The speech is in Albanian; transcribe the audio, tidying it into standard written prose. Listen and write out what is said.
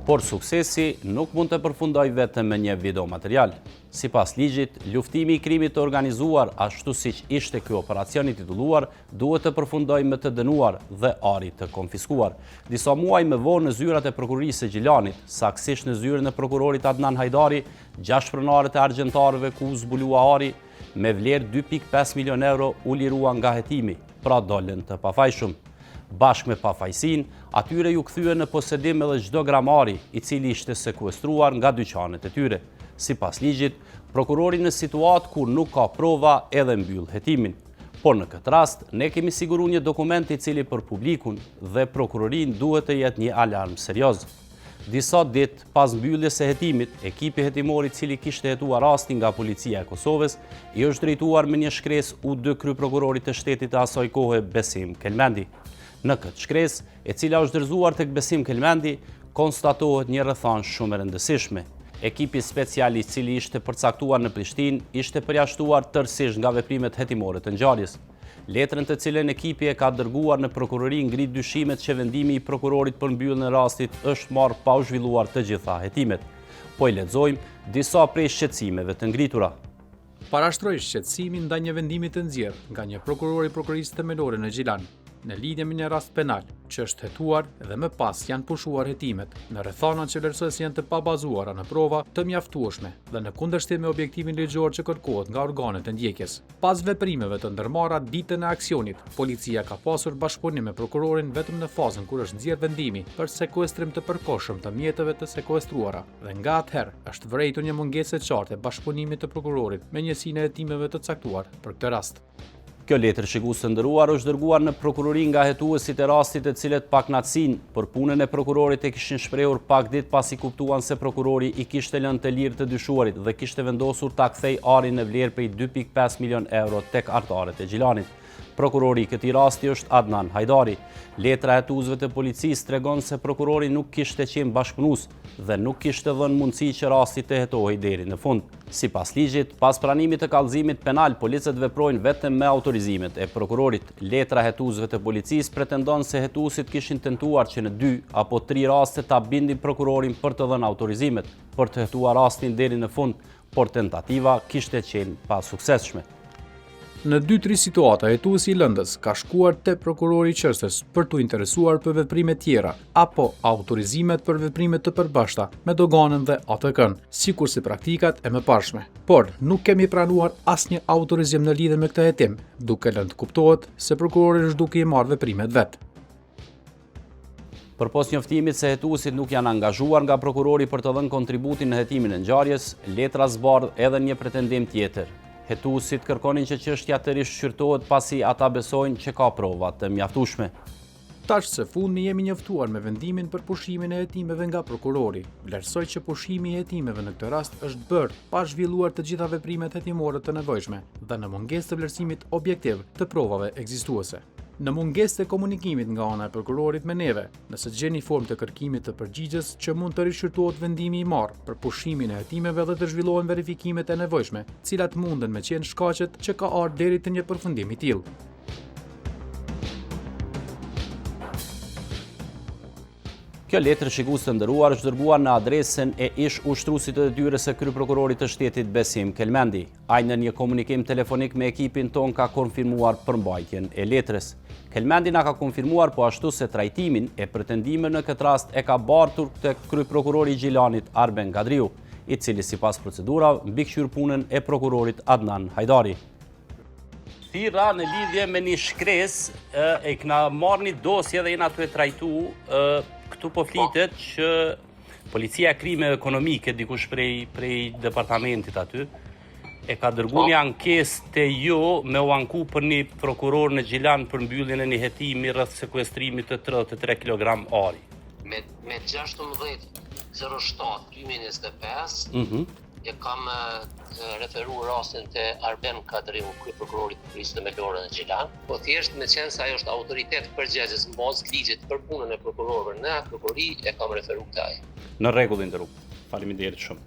por suksesi nuk mund të përfundoj vetëm me një video material. Sipas ligjit, luftimi i krimit të organizuar, ashtu siç ishte ky operacion i titulluar, duhet të përfundojë me të dënuar dhe ari të konfiskuar. Disa muaj më vonë në zyrat e prokurorisë së Gjilanit, saktësisht në zyrën e prokurorit Adnan Hajdari, 6 pronarët e argjentarëve ku u zbulua ari, me vlerë 2.5 milion euro u lirua nga hetimi, pra dolën të pafajshëm. Bashkë me pafajsin, atyre ju kthye në posedim edhe çdo gram ari, i cili ishte sekuestruar nga dyqanet e tyre. Sipas ligjit, prokurori në situatë kur nuk ka prova edhe mbyll hetimin. Por në këtë rast, ne kemi siguruar një dokument i cili për publikun dhe prokurorin duhet të jetë një alarm serioz. Disa ditë pas mbylljes së hetimit, ekipi hetimor i cili kishte hetuar rastin nga policia e Kosovës i është drejtuar me një shkresë U2 kryeprokurorit të shtetit të asaj kohe Besim Kelmendi. Në këtë shkresë, e cila është dorëzuar tek Besim Kelmendi, konstatohet një rrethanë shumë e rëndësishme. Ekipi special i cili ishte përcaktuar në Prishtinë ishte përjashtuar tërësisht nga veprimet hetimore të ngjarjes. Letrën të cilën ekipi e ka dërguar në prokurori ngrit dyshimet që vendimi i prokurorit për mbylljen e rastit është marrë pa u zhvilluar të gjitha hetimet. Po i lexojmë disa prej shqetësimeve të ngritura. Parashtroi shqetësimin ndaj një vendimi të nxjerrë nga një prokuror i prokurorisë themelore në Gjilan, në lidhje me një rast penal që është hetuar dhe më pas janë pushuar hetimet në rrethana që vlerësohet se janë të pabazuara në prova të mjaftueshme dhe në kundërshtim me objektivin ligjor që kërkohet nga organet e ndjekjes. Pas veprimeve të ndërmarra ditën e aksionit, policia ka pasur bashkëpunim me prokurorin vetëm në fazën kur është nxjerrë vendimi për sekuestrim të përkohshëm të mjeteve të sekuestruara dhe nga atëherë është vërejtur një mungesë e qartë e bashkëpunimit të prokurorit me njësinë e hetimeve të caktuar për këtë rast. Kjo letër shikues të nderuar është dërguar në prokurori nga hetuesit e rastit të cilët pa kënaqësinë për punën e prokurorit e kishin shprehur pak ditë pasi kuptuan se prokurori i kishte lënë të lirë të dyshuarit dhe kishte vendosur ta kthej arin në vlerë prej 2.5 milion euro tek artarët e Gjilanit. Prokurori i këtij rasti është Adnan Hajdari. Letra e hetuesve të policisë tregon se prokurori nuk kishte qenë bashkëpunues dhe nuk kishte dhënë mundësi që rasti të hetohej deri në fund. Sipas ligjit, pas pranimit të kallëzimit penal, policët veprojnë vetëm me autorizimet e prokurorit. Letra e hetuesve të policisë pretendon se hetuesit kishin tentuar që në 2 apo 3 raste ta bindin prokurorin për të dhënë autorizimet për të hetuar rastin deri në fund, por tentativa kishte qenë pa suksesshme. Në 2-3 situata, hetuesi i lëndës ka shkuar te prokurori i çështës për t'u interesuar për veprime tjera apo autorizimet për veprime të përbashkëta me doganën dhe ATK-n, sikurse praktikat e mëparshme. Por nuk kemi pranuar asnjë autorizim në lidhje me këtë hetim, duke lënë të kuptohet se prokurori është duke i marrë veprimet vet. Përpos njoftimit se hetuesit nuk janë angazhuar nga prokurori për të dhënë kontributin në hetimin e ngjarjes, letra zbardh edhe një pretendim tjetër. Hetuesit kërkonin që çështja të rishqyrtohet pasi ata besojnë që ka prova të mjaftueshme. Tash së fundmi jemi njoftuar me vendimin për pushimin e hetimeve nga prokurori. Vlerësoj që pushimi i hetimeve në këtë rast është bërë pa zhvilluar të gjitha veprimet hetimore të nevojshme dhe në mungesë të vlerësimit objektiv të provave ekzistuese. Në mungesë të komunikimit nga ana e prokurorit me neve, nëse gjeni formë të kërkimit të përgjigjes që mund të rishqyrtohet vendimi i marrë për pushimin e hetimeve dhe të zhvillohen verifikimet e nevojshme, cilat munden me qenë shkaqet që ka ardhur deri te një përfundim i tillë. Kjo letër shikues të nderuar është dërguar në adresën e ish ushtruesit të detyrës së kryeprokurorit të shtetit Besim Kelmendi. Ai në një komunikim telefonik me ekipin ton ka konfirmuar përmbajtjen e letrës. Kelmendi na ka konfirmuar po ashtu se trajtimin e pretendimeve në këtë rast e ka bartur tek kryeprokurori i Gjilanit Arben Kadriu, i cili sipas procedurave mbikëqyr punën e prokurorit Adnan Hajdari. Thirra në lidhje me një shkresë e kena marrë një dosje dhe jena tu e trajtu. Këtu po flitet që policia krime ekonomike, dikush prej departamentit aty, e ka dërguar një ankesë te ju me u anku për një prokuror në Gjilan për mbylljen e një hetimi rreth sekuestrimit të 33 kg ari. Me 16/07/2025 e kam referuar rastin te Arben Kadriu, kryeprokurori i Prokurorisë themelore në Gjilan. Po thjesht me qenë se ajo është autoritet përgjegjës në bazë të ligjit për punën e prokurorëve në prokurori, e kam referuar te ai. Në rregull, nderuar. Faleminderit shumë.